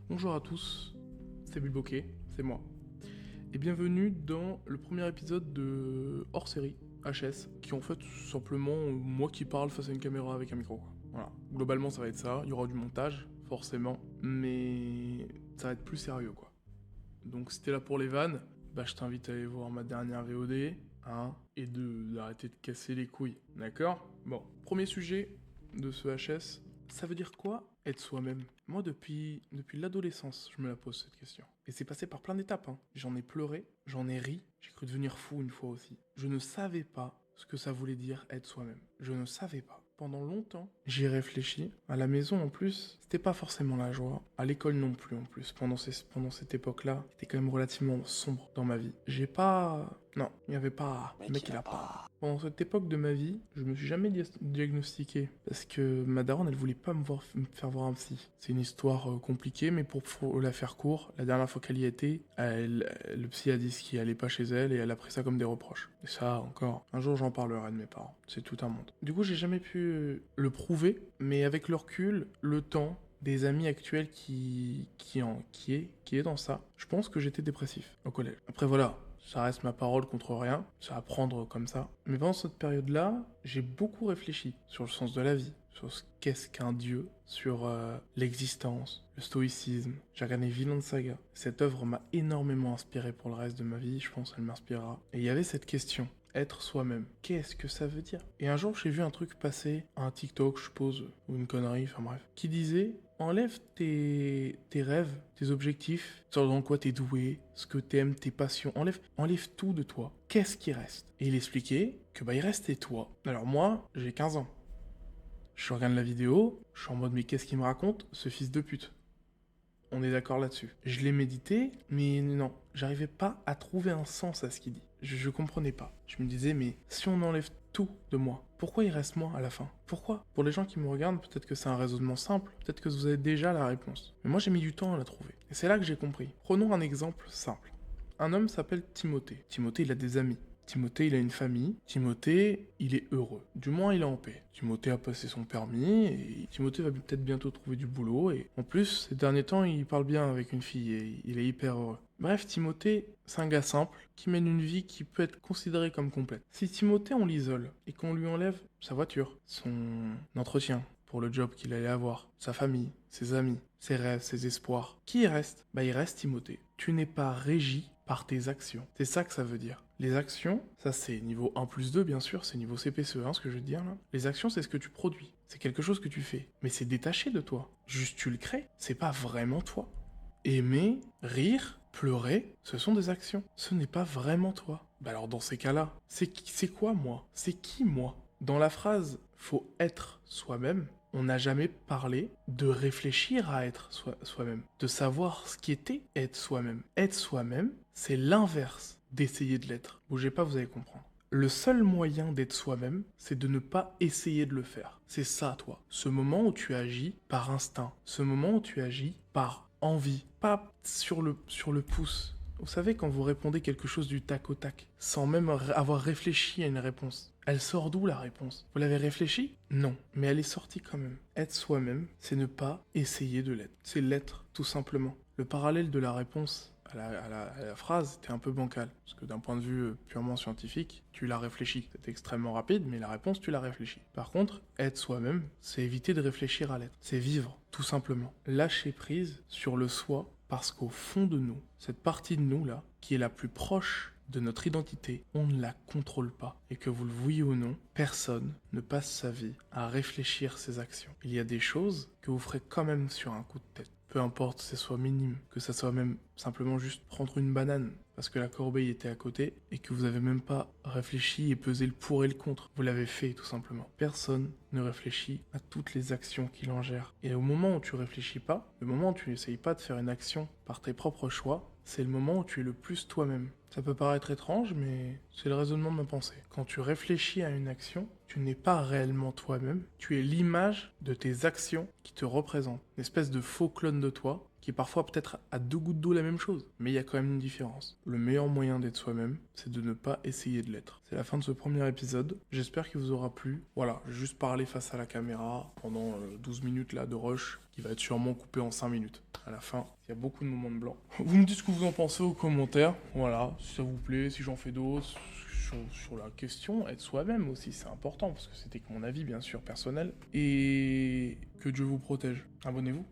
Bonjour à tous, c'est Bilboquet, c'est moi. Et bienvenue dans le premier épisode de hors-série HS, qui est en fait tout simplement moi qui parle face à une caméra avec un micro. Voilà, globalement ça va être ça, il y aura du montage, forcément, mais ça va être plus sérieux quoi. Donc si t'es là pour les vannes, bah je t'invite à aller voir ma dernière VOD, hein, et d'arrêter de casser les couilles, d'accord? Bon, premier sujet de ce HS, ça veut dire quoi être soi-même? Moi depuis l'adolescence, je me la pose cette question. Et c'est passé par plein d'étapes, hein. J'en ai pleuré, j'en ai ri, j'ai cru devenir fou une fois aussi. Je ne savais pas ce que ça voulait dire être soi-même. Je ne savais pas. Pendant longtemps, j'y réfléchi. À la maison, en plus, c'était pas forcément la joie. À l'école non plus, en plus. Pendant cette époque-là, c'était quand même relativement sombre dans ma vie. J'ai pas... Non, il n'y avait pas... Le mec, il a pas... Pendant cette époque de ma vie, je me suis jamais diagnostiqué. Parce que ma daronne, elle voulait pas me faire voir un psy. C'est une histoire compliquée, mais pour la faire court, la dernière fois qu'elle y était, le psy a dit ce qui allait pas chez elle et elle a pris ça comme des reproches. Et ça, encore, un jour j'en parlerai de mes parents. C'est tout un monde. Du coup, j'ai jamais pu le prouver, mais avec le recul, le temps, des amis actuels qui est dans ça, je pense que j'étais dépressif au collège. Après voilà, ça reste ma parole contre rien, ça va prendre comme ça. Mais pendant cette période-là, j'ai beaucoup réfléchi sur le sens de la vie, sur ce qu'est-ce qu'un dieu, sur l'existence, le stoïcisme. J'ai regardé Vinland Saga. Cette œuvre m'a énormément inspiré pour le reste de ma vie, je pense qu'elle m'inspirera. Et il y avait cette question. Être soi-même. Qu'est-ce que ça veut dire? Et un jour, j'ai vu un truc passer, un TikTok, je suppose, ou une connerie, enfin bref, qui disait enlève tes rêves, tes objectifs, sur dans quoi t'es doué, ce que t'aimes, tes passions, enlève tout de toi. Qu'est-ce qui reste? Et il expliquait que il restait toi. Alors moi, j'ai 15 ans. Je regarde la vidéo, je suis en mode mais qu'est-ce qu'il me raconte, ce fils de pute? On est d'accord là-dessus. Je l'ai médité, mais non, j'arrivais pas à trouver un sens à ce qu'il dit. Je comprenais pas. Je me disais, mais si on enlève tout de moi, pourquoi il reste moi à la fin? Pourquoi? Pour les gens qui me regardent, peut-être que c'est un raisonnement simple, peut-être que vous avez déjà la réponse. Mais moi j'ai mis du temps à la trouver. Et c'est là que j'ai compris. Prenons un exemple simple. Un homme s'appelle Timothée. Timothée, il a des amis. Timothée, il a une famille. Timothée, il est heureux. Du moins, il est en paix. Timothée a passé son permis et Timothée va peut-être bientôt trouver du boulot. Et en plus, ces derniers temps, il parle bien avec une fille et il est hyper heureux. Bref, Timothée, c'est un gars simple qui mène une vie qui peut être considérée comme complète. Si Timothée, on l'isole et qu'on lui enlève sa voiture, son entretien pour le job qu'il allait avoir, sa famille, ses amis, ses rêves, ses espoirs, qui y reste? Il reste Timothée. Tu n'es pas régi par tes actions. C'est ça que ça veut dire. Les actions, ça c'est niveau 1+2 bien sûr, c'est niveau CPCE1 ce que je veux dire là. Les actions c'est ce que tu produis, c'est quelque chose que tu fais, mais c'est détaché de toi. Juste tu le crées, c'est pas vraiment toi. Aimer, rire, pleurer, ce sont des actions. Ce n'est pas vraiment toi. Alors dans ces cas-là, c'est quoi moi? C'est qui moi? Dans la phrase faut être soi-même, on n'a jamais parlé de réfléchir à être soi-même, de savoir ce qui était être soi-même. Être soi-même, c'est l'inverse d'essayer de l'être. Bougez pas, vous allez comprendre. Le seul moyen d'être soi-même, c'est de ne pas essayer de le faire. C'est ça, toi. Ce moment où tu agis par instinct. Ce moment où tu agis par envie. Pas sur le pouce. Vous savez, quand vous répondez quelque chose du tac au tac, sans même avoir réfléchi à une réponse. Elle sort d'où la réponse? Vous l'avez réfléchi? Non, mais elle est sortie quand même. Être soi-même, c'est ne pas essayer de l'être. C'est l'être, tout simplement. Le parallèle de la réponse à la phrase était un peu bancal, parce que d'un point de vue purement scientifique, tu l'as réfléchi. C'est extrêmement rapide, mais la réponse, tu l'as réfléchi. Par contre, être soi-même, c'est éviter de réfléchir à l'être. C'est vivre, tout simplement. Lâcher prise sur le soi, parce qu'au fond de nous, cette partie de nous là, qui est la plus proche de notre identité, on ne la contrôle pas. Et que vous le vouliez ou non, personne ne passe sa vie à réfléchir ses actions. Il y a des choses que vous ferez quand même sur un coup de tête. Peu importe que ce soit minime, que ça soit même simplement juste prendre une banane parce que la corbeille était à côté et que vous avez même pas réfléchi et pesé le pour et le contre. Vous l'avez fait tout simplement. Personne ne réfléchit à toutes les actions qu'il en gère. Et au moment où tu réfléchis pas, le moment où tu n'essayes pas de faire une action par tes propres choix, c'est le moment où tu es le plus toi-même. Ça peut paraître étrange, mais c'est le raisonnement de ma pensée. Quand tu réfléchis à une action, tu n'es pas réellement toi-même, tu es l'image de tes actions qui te représentent. Une espèce de faux clone de toi, qui est parfois peut-être à deux gouttes d'eau la même chose, mais il y a quand même une différence. Le meilleur moyen d'être soi-même, c'est de ne pas essayer de l'être. C'est la fin de ce premier épisode, j'espère qu'il vous aura plu. Voilà, j'ai juste parlé face à la caméra pendant 12 minutes là de rush, qui va être sûrement coupé en 5 minutes. À la fin, il y a beaucoup de moments de blanc. Vous me dites ce que vous en pensez aux commentaires, voilà, si ça vous plaît, si j'en fais d'autres, sur la question, être soi-même aussi, c'est important, parce que c'était que mon avis, bien sûr, personnel. Et que Dieu vous protège. Abonnez-vous.